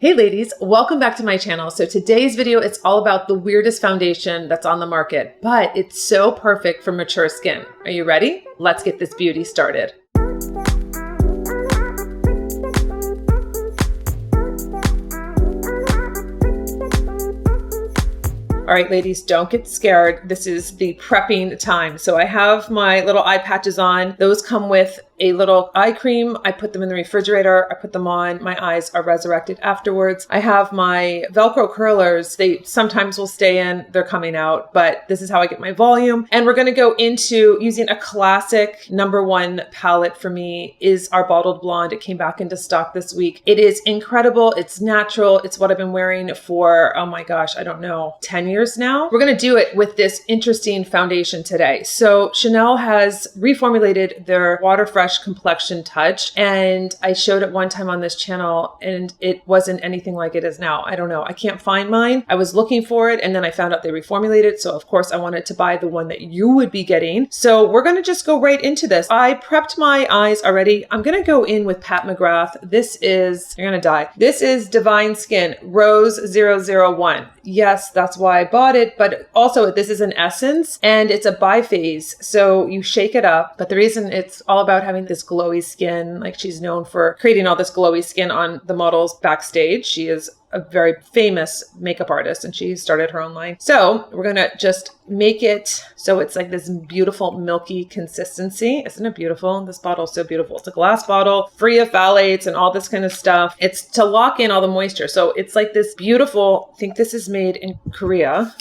Hey ladies, welcome back to my channel. So today's video, it's all about the weirdest foundation that's on the market, but it's so perfect for mature skin. Are you ready? Let's get this beauty started. All right, ladies, don't get scared. This is the prepping time. So I have my little eye patches on. Those come with a little eye cream. I put them in the refrigerator. I put them on. My eyes are resurrected afterwards. I have my Velcro curlers. They sometimes will stay in. They're coming out, but this is how I get my volume. And we're going to go into using a classic #1 palette for me is our Bottled Blonde. It came back into stock this week. It is incredible. It's natural. It's what I've been wearing for, oh my gosh, I don't know, 10 years now. We're going to do it with this interesting foundation today. So Chanel has reformulated their Water Fresh Complexion Touch, and I showed it one time on this channel and it wasn't anything like it is now. I don't know. I can't find mine. I was looking for it and then I found out they reformulated. So of course I wanted to buy the one that you would be getting. So we're going to just go right into this. I prepped my eyes already. I'm going to go in with Pat McGrath. This is, you're going to die. This is Divine Skin Rose 001. Yes, that's why I bought it, but also this is an essence and it's a biphase. So you shake it up, but the reason it's all about having this glowy skin, like she's known for creating all this glowy skin on the models backstage. She is a very famous makeup artist and she started her own line. So we're going to just make it so it's like this beautiful milky consistency. Isn't it beautiful? This bottle is so beautiful. It's a glass bottle, free of phthalates and all this kind of stuff. It's to lock in all the moisture. So it's like this beautiful, I think this is made in Korea.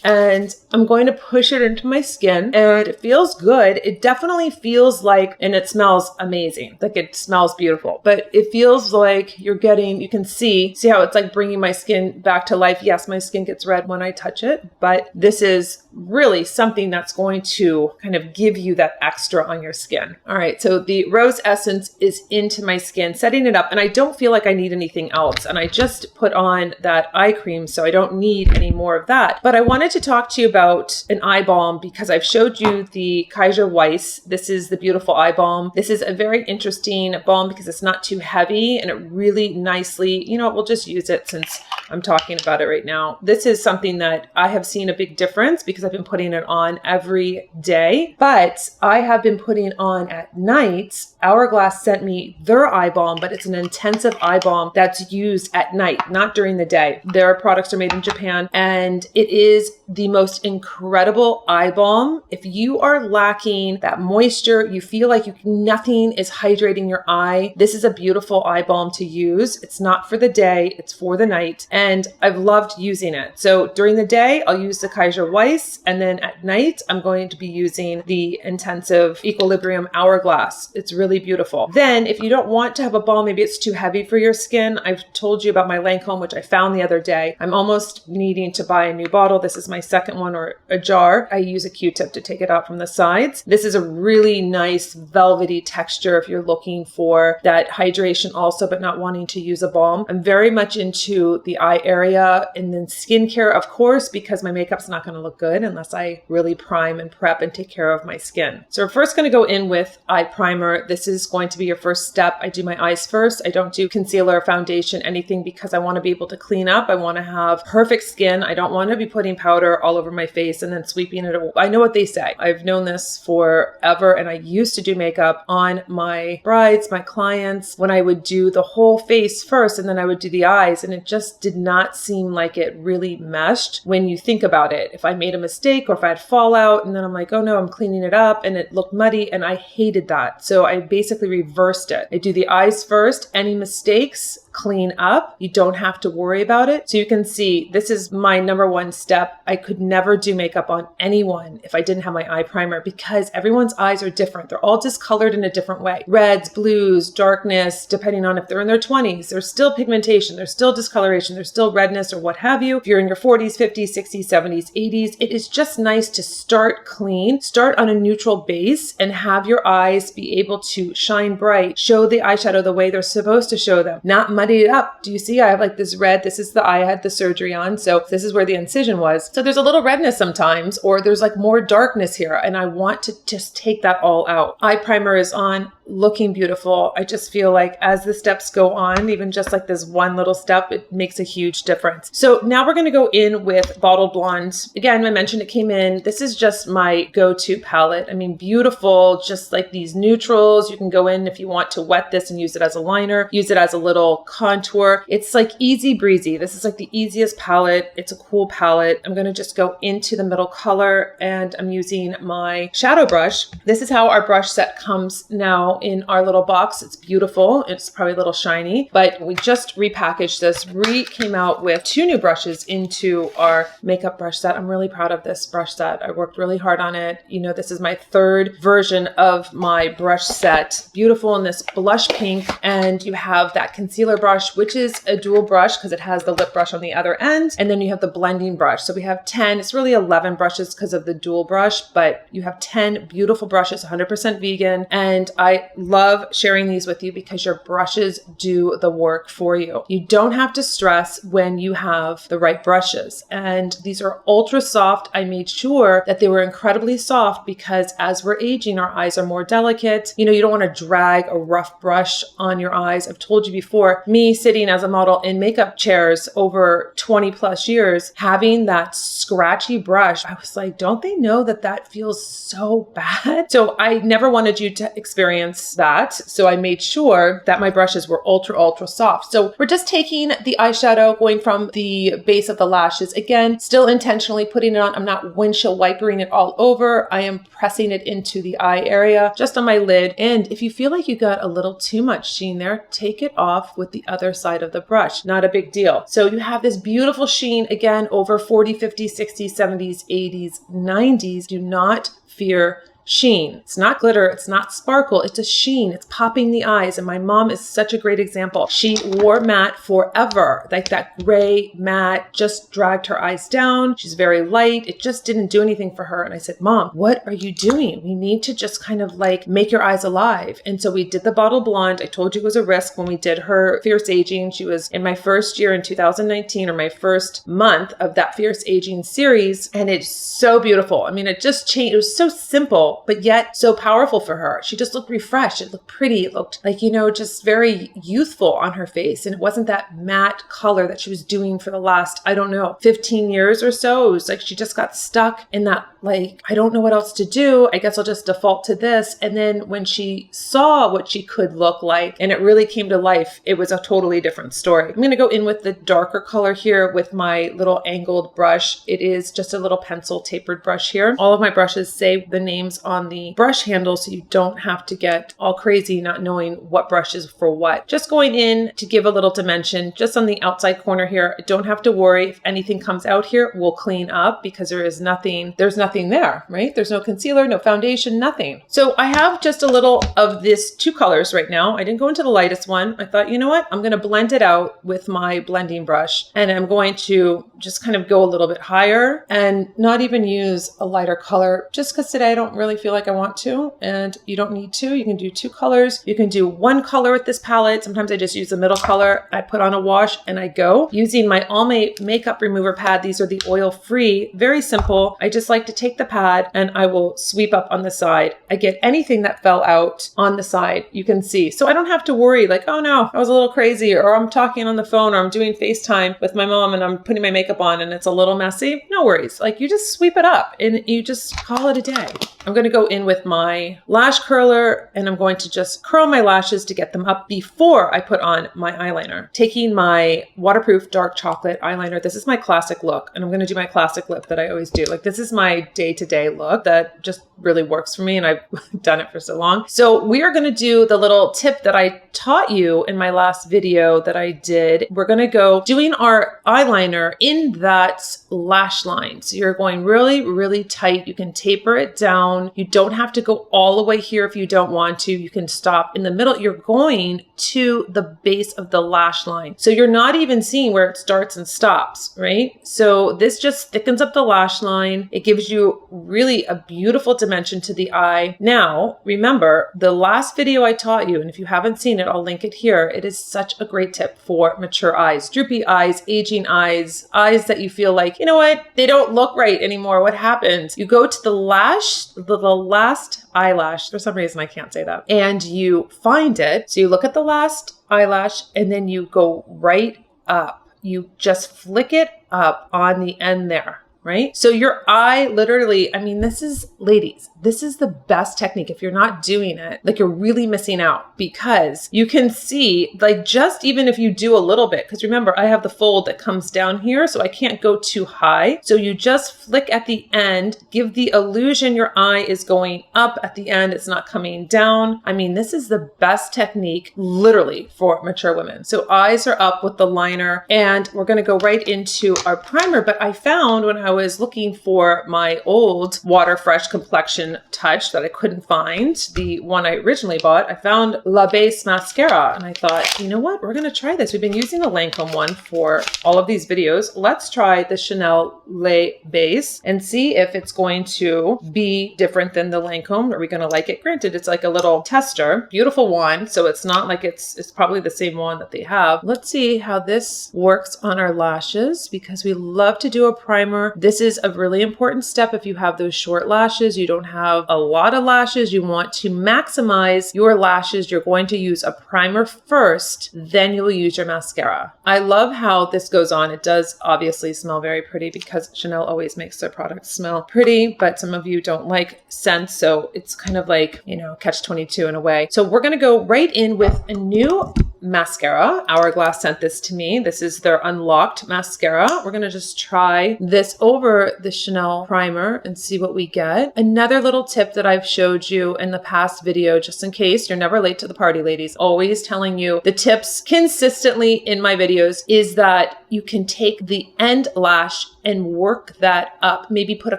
And I'm going to push it into my skin and it feels good. It definitely feels like, and it smells amazing. Like it smells beautiful, but it feels like you're getting, you can see how it's like bringing my skin back to life. Yes, my skin gets red when I touch it, but this is really something that's going to kind of give you that extra on your skin. All right. So the rose essence is into my skin, setting it up, and I don't feel like I need anything else. And I just put on that eye cream, so I don't need any more of that, but I wanted to talk to you about an eye balm because I've showed you the Kaiser Weiss. This is the beautiful eye balm. This is a very interesting balm because it's not too heavy and it really nicely, you know, we'll just use it since I'm talking about it right now. This is something that I have seen a big difference because I've been putting it on every day, but I have been putting on at night. Hourglass sent me their eye balm, but it's an intensive eye balm that's used at night, not during the day. Their products are made in Japan and it is the most incredible eye balm. If you are lacking that moisture, you feel like nothing is hydrating your eye, this is a beautiful eye balm to use. It's not for the day, it's for the night. And I've loved using it. So during the day, I'll use the Kaiser Weiss. And then at night, I'm going to be using the Intensive Equilibrium Hourglass. It's really beautiful. Then if you don't want to have a balm, maybe it's too heavy for your skin. I've told you about my Lancome, which I found the other day. I'm almost needing to buy a new bottle. This is my second one, or a jar. I use a Q-tip to take it out from the sides. This is a really nice velvety texture if you're looking for that hydration also, but not wanting to use a balm. I'm very much into the eye area and then skincare, of course, because my makeup's not going to look good unless I really prime and prep and take care of my skin. So we're first going to go in with eye primer. This is going to be your first step. I do my eyes first. I don't do concealer, foundation, anything because I want to be able to clean up. I want to have perfect skin. I don't want to be putting powder all over my face and then sweeping it away. I know what they say. I've known this forever and I used to do makeup on my brides, my clients, when I would do the whole face first and then I would do the eyes, and it just did not seem like it really meshed when you think about it. If I made a mistake or if I had fallout and then I'm like, oh no, I'm cleaning it up and it looked muddy, and I hated that. So I basically reversed it. I do the eyes first. Any mistakes, clean up. You don't have to worry about it. So you can see this is my #1 step. I could never do makeup on anyone if I didn't have my eye primer because everyone's eyes are different. They're all discolored in a different way. Reds, blues, darkness, depending on if they're in their 20s, there's still pigmentation, there's still discoloration, there's still redness or what have you. If you're in your 40s, 50s, 60s, 70s, 80s, it is just nice to start clean, start on a neutral base and have your eyes be able to shine bright, show the eyeshadow the way they're supposed to show them, not muddied up. Do you see? I have like this red. This is the eye I had the surgery on. So this is where the incision was. So there's a little redness sometimes, or there's like more darkness here. And I want to just take that all out. Eye primer is on, looking beautiful. I just feel like as the steps go on, even just like this one little step, it makes a huge difference. So now we're going to go in with Bottled Blonde. Again, I mentioned it came in. This is just my go-to palette. I mean, beautiful, just like these neutrals. You can go in if you want to wet this and use it as a liner, use it as a little contour. It's like easy breezy. This is like the easiest palette. It's a cool palette. I'm going to just go into the middle color, and I'm using my shadow brush. This is how our brush set comes now in our little box. It's beautiful. It's probably a little shiny, but we just repackaged this. Came out with 2 new brushes into our makeup brush set. I'm really proud of this brush set. I worked really hard on it. You know, this is my 3rd version of my brush set. Beautiful in this blush pink, and you have that concealer brush, which is a dual brush because it has the lip brush on the other end, and then you have the blending brush. So we have 10, it's really 11 brushes because of the dual brush, but you have 10 beautiful brushes, 100% vegan, and I love sharing these with you because your brushes do the work for you. You don't have to stress when you have the right brushes. And these are ultra soft. I made sure that they were incredibly soft because as we're aging, our eyes are more delicate. You know, you don't want to drag a rough brush on your eyes. I've told you before, me sitting as a model in makeup chairs over 20 plus years, having that scratchy brush, I was like, don't they know that that feels so bad? So I never wanted you to experience that. So I made sure that my brushes were ultra soft. So we're just taking the eyeshadow, going from the base of the lashes. Again, still intentionally putting it on. I'm not windshield wipering it all over. I am pressing it into the eye area, just on my lid. And if you feel like you got a little too much sheen there, take it off with the other side of the brush. Not a big deal. So you have this beautiful sheen, again, over 40, 50, 60, 70s, 80s, 90s. Do not fear sheen. It's not glitter. It's not sparkle. It's a sheen. It's popping the eyes. And my mom is such a great example. She wore matte forever. Like that gray matte just dragged her eyes down. She's very light. It just didn't do anything for her. And I said, Mom, what are you doing? We need to just kind of like make your eyes alive. And so we did the Bottled Blonde. I told you it was a risk when we did her Fierce Aging. She was in my first year in 2019, or my first month of that Fierce Aging series. And it's so beautiful. I mean, it just changed. It was so simple, but yet so powerful for her. She just looked refreshed. It looked pretty. It looked like, you know, just very youthful on her face. And it wasn't that matte color that she was doing for the last, I don't know, 15 years or so. It was like she just got stuck in that, like, I don't know what else to do. I guess I'll just default to this. And then when she saw what she could look like and it really came to life, it was a totally different story. I'm going to go in with the darker color here with my little angled brush. It is just a little pencil tapered brush here. All of my brushes say the names on the brush handle, so you don't have to get all crazy not knowing what brush is for what. Just going in to give a little dimension just on the outside corner here. Don't have to worry if anything comes out here. We'll clean up because there's nothing there, right? There's no concealer, no foundation, nothing. So I have just a little of this 2 colors right now. I didn't go into the lightest one. I thought, you know what? I'm going to blend it out with my blending brush, and I'm going to just kind of go a little bit higher and not even use a lighter color just because today I don't really feel like I want to, and you don't need to. You can do 2 colors. You can do 1 color with this palette. Sometimes I just use the middle color. I put on a wash and I go. Using my Almay makeup remover pad. These are the oil-free, very simple. I just like to take the pad and I will sweep up on the side. I get anything that fell out on the side, you can see. So I don't have to worry like, oh no, I was a little crazy, or I'm talking on the phone, or I'm doing FaceTime with my mom and I'm putting my makeup on and it's a little messy. No worries. Like, you just sweep it up and you just call it a day. I'm going to go in with my lash curler and I'm going to just curl my lashes to get them up before I put on my eyeliner. Taking my waterproof dark chocolate eyeliner. This is my classic look, and I'm going to do my classic lip that I always do. Like, this is my day-to-day look that just really works for me, and I've done it for so long. So we are going to do the little tip that I taught you in my last video that I did. We're going to go doing our eyeliner in that lash line. So you're going really, really tight. You can taper it down down. You don't have to go all the way here if you don't want to. You can stop in the middle. You're going to the base of the lash line. So you're not even seeing where it starts and stops, right? So this just thickens up the lash line. It gives you really a beautiful dimension to the eye. Now, remember the last video I taught you, and if you haven't seen it, I'll link it here. It is such a great tip for mature eyes, droopy eyes, aging eyes, eyes that you feel like, you know what, they don't look right anymore. What happens? You go to the lash, the last eyelash. For some reason, I can't say that. And you find it. So you look at the last eyelash and then you go right up. You just flick it up on the end there. Right? So your eye literally, I mean, this is, ladies, this is the best technique. If you're not doing it, like you're really missing out, because you can see, like, just even if you do a little bit, because remember, I have the fold that comes down here, so I can't go too high. So you just flick at the end, give the illusion your eye is going up at the end. It's not coming down. I mean, this is the best technique literally for mature women. So eyes are up with the liner, and we're going to go right into our primer. But I found when I was looking for my old Water Fresh Complexion Touch that I couldn't find, the one I originally bought, I found La Base Mascara, and I thought, you know what, we're going to try this. We've been using the Lancome one for all of these videos. Let's try the Chanel La Base and see if it's going to be different than the Lancome. Are we going to like it? Granted, it's like a little tester, beautiful wand, so it's not like it's probably the same one that they have. Let's see how this works on our lashes, because we love to do a primer. This is a really important step. If you have those short lashes, you don't have a lot of lashes, you want to maximize your lashes, you're going to use a primer first, then you'll use your mascara. I love how this goes on. It does obviously smell very pretty, because Chanel always makes their products smell pretty, but some of you don't like scents, so it's kind of like, you know, catch-22 in a way. So we're going to go right in with a new mascara. Hourglass sent this to me. This is their Unlocked mascara. We're going to just try this over the Chanel primer and see what we get. Another little tip that I've showed you in the past video, just in case you're never late to the party, ladies, always telling you the tips consistently in my videos, is that you can take the end lash and work that up. Maybe put a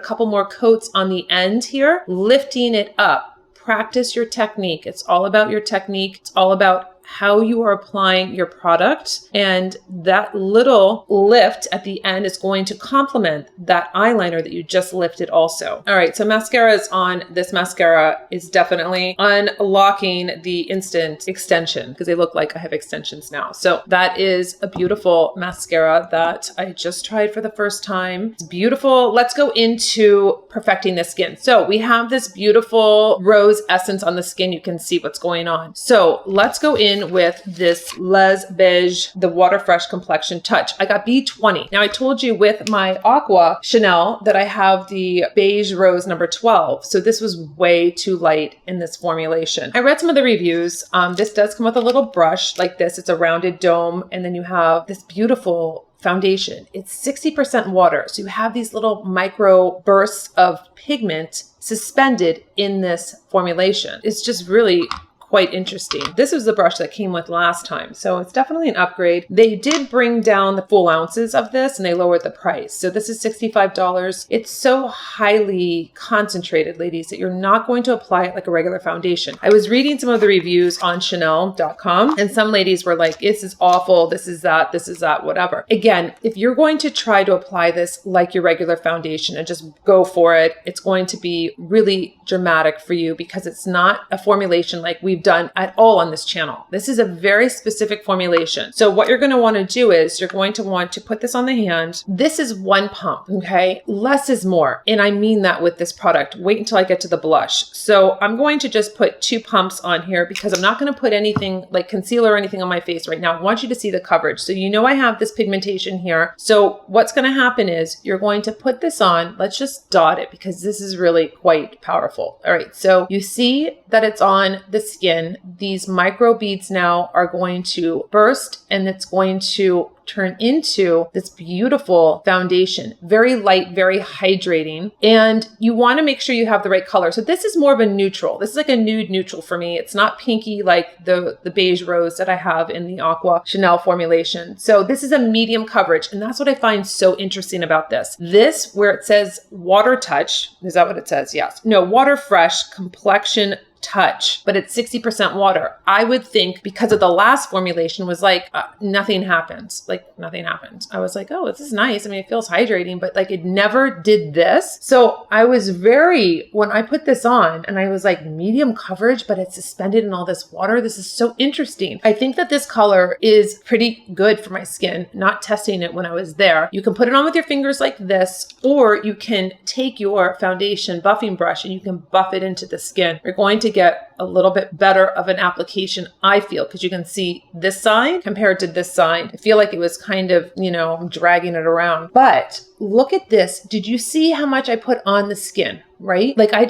couple more coats on the end here, lifting it up. Practice your technique. It's all about your technique. It's all about how you are applying your product, and that little lift at the end is going to complement that eyeliner that you just lifted also. All right, so mascara is on. This mascara is definitely unlocking the instant extension, because they look like I have extensions now. So that is a beautiful mascara that I just tried for the first time. It's beautiful. Let's go into perfecting the skin. So we have this beautiful rose essence on the skin. You can see what's going on. So let's go in with this Les Beige, the Water Fresh Complexion Touch. I got B20. Now I told you with my Aqua Chanel that I have the Beige Rose number 12. So this was way too light in this formulation. I read some of the reviews. This does come with a little brush like this. It's a rounded dome. And then you have this beautiful foundation. It's 60% water. So you have these little micro bursts of pigment suspended in this formulation. It's just really quite interesting. This was the brush that came with last time, so it's definitely an upgrade. They did bring down the full ounces of this and they lowered the price. So this is $65. It's so highly concentrated, ladies, that you're not going to apply it like a regular foundation. I was reading some of the reviews on Chanel.com, and some ladies were like, this is awful, this is that, whatever. Again, if you're going to try to apply this like your regular foundation and just go for it, it's going to be really dramatic for you, because it's not a formulation like we've done at all on this channel. This is a very specific formulation. So what you're going to want to do is you're going to want to put this on the hand. This is one pump, okay? Less is more. And I mean that with this product. Wait until I get to the blush. So I'm going to just put 2 pumps on here, because I'm not going to put anything like concealer or anything on my face right now. I want you to see the coverage. So you know I have this pigmentation here. So what's going to happen is you're going to put this on. Let's just dot it, because this is really quite powerful. All right. So you see that it's on the skin. These micro beads now are going to burst, and it's going to turn into this beautiful foundation. Very light, very hydrating. And you want to make sure you have the right color. So this is more of a neutral. This is like a nude neutral for me. It's not pinky like the beige rose that I have in the Aqua Chanel formulation. So this is a medium coverage. And that's what I find so interesting about this. This, where it says water touch, is that what it says? Yes. No, water fresh complexion touch, but it's 60% water. I would think because of the last formulation was like, nothing happens. Like nothing happens. I was like, oh, this is nice. I mean, it feels hydrating, but like it never did this. So I was when I put this on and I was like medium coverage, but it's suspended in all this water. This is so interesting. I think that this color is pretty good for my skin, not testing it when I was there. You can put it on with your fingers like this, or you can take your foundation buffing brush and you can buff it into the skin. You're going to get a little bit better of an application, I feel, because you can see this side compared to this side. I feel like it was kind of, I'm dragging it around. But look at this. Did you see how much I put on the skin, right? Like I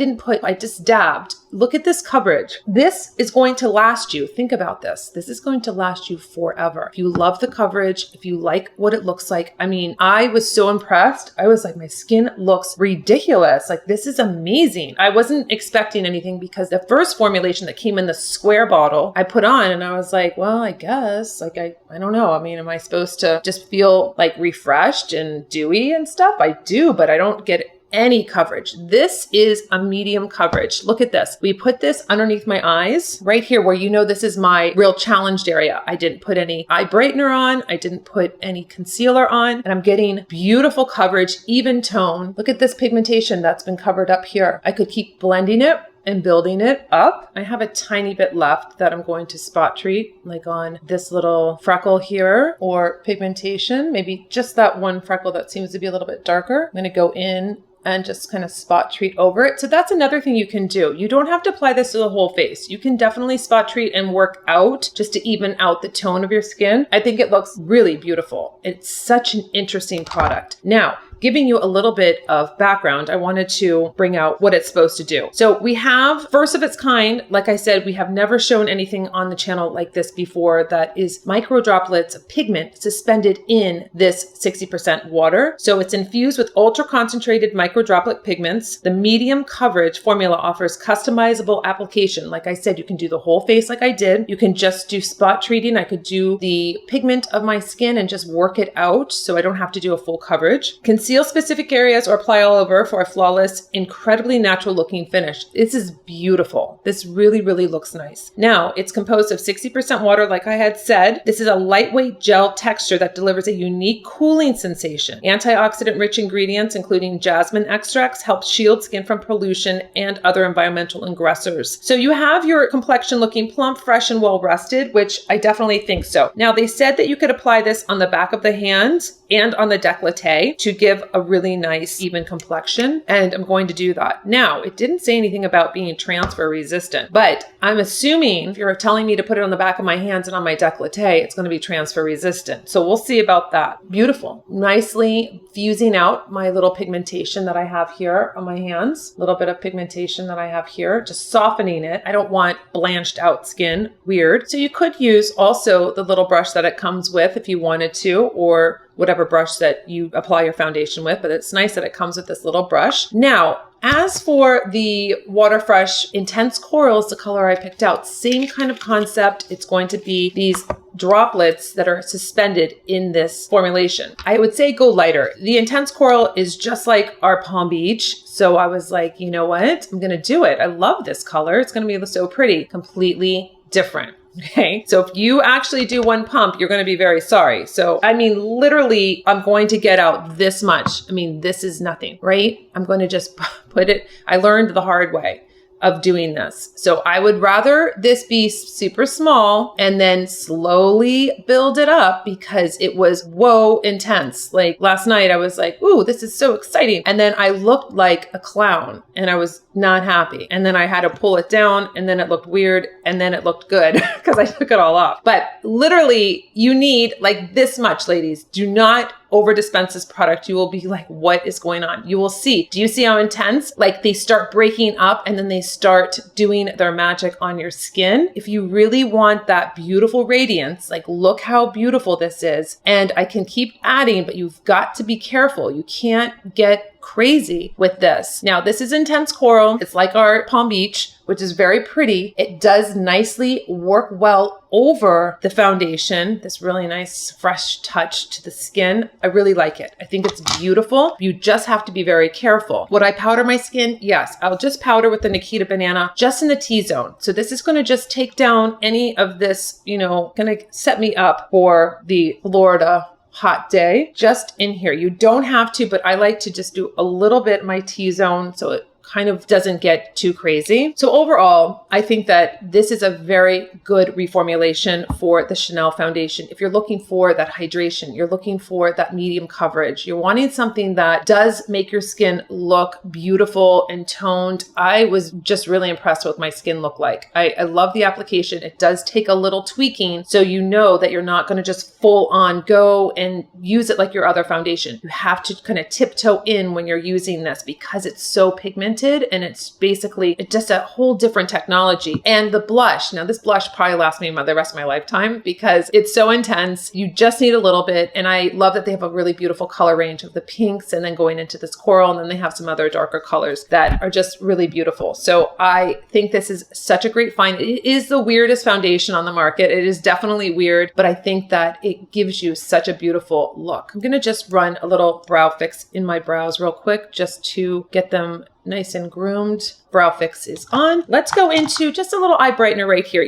just dabbed. Look at this coverage. This is going to last you. Think about this. This is going to last you forever. If you love the coverage, if you like what it looks like. I mean, I was so impressed. I was like, my skin looks ridiculous. Like this is amazing. I wasn't expecting anything because the first formulation that came in the square bottle I put on and I was like, well, I guess like, I don't know. I mean, am I supposed to just feel like refreshed and dewy and stuff? I do, but I don't get any coverage. This is a medium coverage. Look at this. We put this underneath my eyes right here where this is my real challenged area. I didn't put any eye brightener on. I didn't put any concealer on, and I'm getting beautiful coverage, even tone. Look at this pigmentation that's been covered up here. I could keep blending it and building it up. I have a tiny bit left that I'm going to spot treat, like on this little freckle here, or pigmentation, maybe just that one freckle that seems to be a little bit darker. I'm going to go in and just kind of spot treat over it. So that's another thing you can do. You don't have to apply this to the whole face. You can definitely spot treat and work out just to even out the tone of your skin. I think it looks really beautiful. It's such an interesting product. Now, giving you a little bit of background, I wanted to bring out what it's supposed to do. So we have first of its kind. Like I said, we have never shown anything on the channel like this before that is micro droplets of pigment suspended in this 60% water. So it's infused with ultra concentrated micro droplet pigments. The medium coverage formula offers customizable application. Like I said, you can do the whole face like I did. You can just do spot treating. I could do the pigment of my skin and just work it out so I don't have to do a full coverage. Conceal specific areas or apply all over for a flawless, incredibly natural looking finish. This is beautiful. This really, really looks nice. Now, it's composed of 60% water, like I had said. This is a lightweight gel texture that delivers a unique cooling sensation. Antioxidant-rich ingredients, including jasmine extracts, help shield skin from pollution and other environmental aggressors. So you have your complexion looking plump, fresh, and well-rested, which I definitely think so. Now, they said that you could apply this on the back of the hand and on the décolleté to give a really nice even complexion, and I'm going to do that. Now, it didn't say anything about being transfer resistant, but I'm assuming if you're telling me to put it on the back of my hands and on my décolleté, it's going to be transfer resistant. So we'll see about that. Beautiful. Nicely fusing out my little pigmentation that I have here on my hands. A little bit of pigmentation that I have here, just softening it. I don't want blanched out skin. Weird. So you could use also the little brush that it comes with if you wanted to, or whatever brush that you apply your foundation with, but it's nice that it comes with this little brush. Now, as for the Water Fresh Intense Corals, the color I picked out, same kind of concept. It's going to be these droplets that are suspended in this formulation. I would say go lighter. The Intense Coral is just like our Palm Beach. So I was like, you know what? I'm going to do it. I love this color. It's going to be so pretty. Completely different. Okay. So if you actually do one pump, you're going to be very sorry. So, I mean, literally, I'm going to get out this much. I mean, this is nothing, right? I'm going to just put it. I learned the hard way of doing this. So I would rather this be super small and then slowly build it up because it was whoa intense. Like last night I was like, ooh, this is so exciting. And then I looked like a clown and I was not happy. And then I had to pull it down and then it looked weird and then it looked good because I took it all off. But literally you need like this much, ladies. Do not OVERDISPENSE's product, you will be like, what is going on? You will see. Do you see how intense? Like they start breaking up and then they start doing their magic on your skin. If you really want that beautiful radiance, like look how beautiful this is. And I can keep adding, but you've got to be careful. You can't get crazy with this. Now, this is intense coral. It's like our Palm Beach, which is very pretty. It does nicely work well over the foundation. This really nice fresh touch to the skin. I really like it. I think it's beautiful. You just have to be very careful. Would I powder my skin? Yes, I'll just powder with the Nikita Banana just in the T-zone. So this is going to just take down any of this, going to set me up for the Florida hot day just in here. You don't have to, but I like to just do a little bit in my T-zone so it kind of doesn't get too crazy. So overall, I think that this is a very good reformulation for the Chanel foundation. If you're looking for that hydration, you're looking for that medium coverage, you're wanting something that does make your skin look beautiful and toned. I was just really impressed with what my skin looked like. I love the application. It does take a little tweaking, so you know that you're not going to just full on go and use it like your other foundation. You have to kind of tiptoe in when you're using this because it's so pigmented. And it's basically just a whole different technology. And the blush, now this blush probably lasts me the rest of my lifetime because it's so intense. You just need a little bit. And I love that they have a really beautiful color range of the pinks and then going into this coral. And then they have some other darker colors that are just really beautiful. So I think this is such a great find. It is the weirdest foundation on the market. It is definitely weird, but I think that it gives you such a beautiful look. I'm going to just run a little brow fix in my brows real quick just to get them nice and groomed. Brow fix is on. Let's go into just a little eye brightener right here.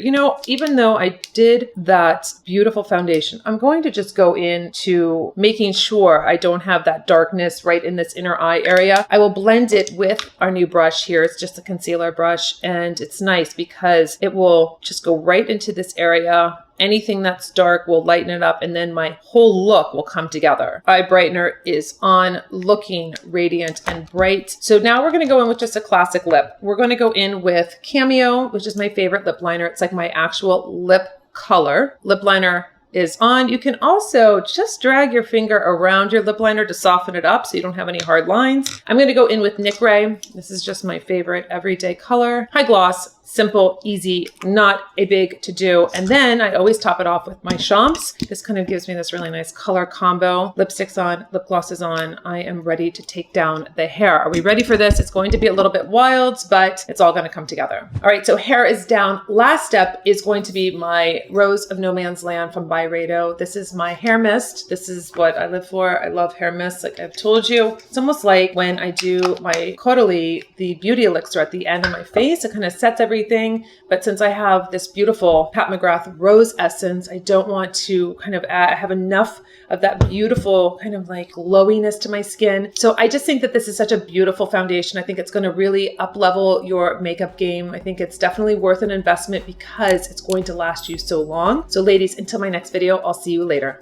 Even though I did that beautiful foundation, I'm going to just go into making sure I don't have that darkness right in this inner eye area. I will blend it with our new brush here. It's just a concealer brush, and it's nice because it will just go right into this area. Anything that's dark will lighten it up, and then my whole look will come together. Eye brightener is on, looking radiant and bright. So now we're going to go in with just a classic lip. We're going to go in with Cameo, which is my favorite lip liner. It's like my actual lip color. Lip liner is on. You can also just drag your finger around your lip liner to soften it up so you don't have any hard lines. I'm going to go in with Nick Ray. This is just my favorite everyday color. High gloss, simple, easy, not a big to do. And then I always top it off with my Champs. This kind of gives me this really nice color combo. Lipstick's on, lip gloss is on. I am ready to take down the hair. Are we ready for this? It's going to be a little bit wild, but it's all going to come together. All right, so hair is down. Last step is going to be my Rose of No Man's Land from Byredo. This is my hair mist. This is what I live for. I love hair mist, like I've told you. It's almost like when I do my Caudalie, the beauty elixir at the end of my face. It kind of sets everything. But since I have this beautiful Pat McGrath rose essence, I don't want to kind of have enough of that beautiful kind of like glowiness to my skin. So I just think that this is such a beautiful foundation. I think it's going to really up level your makeup game. I think it's definitely worth an investment because it's going to last you so long. So ladies, until my next video, I'll see you later.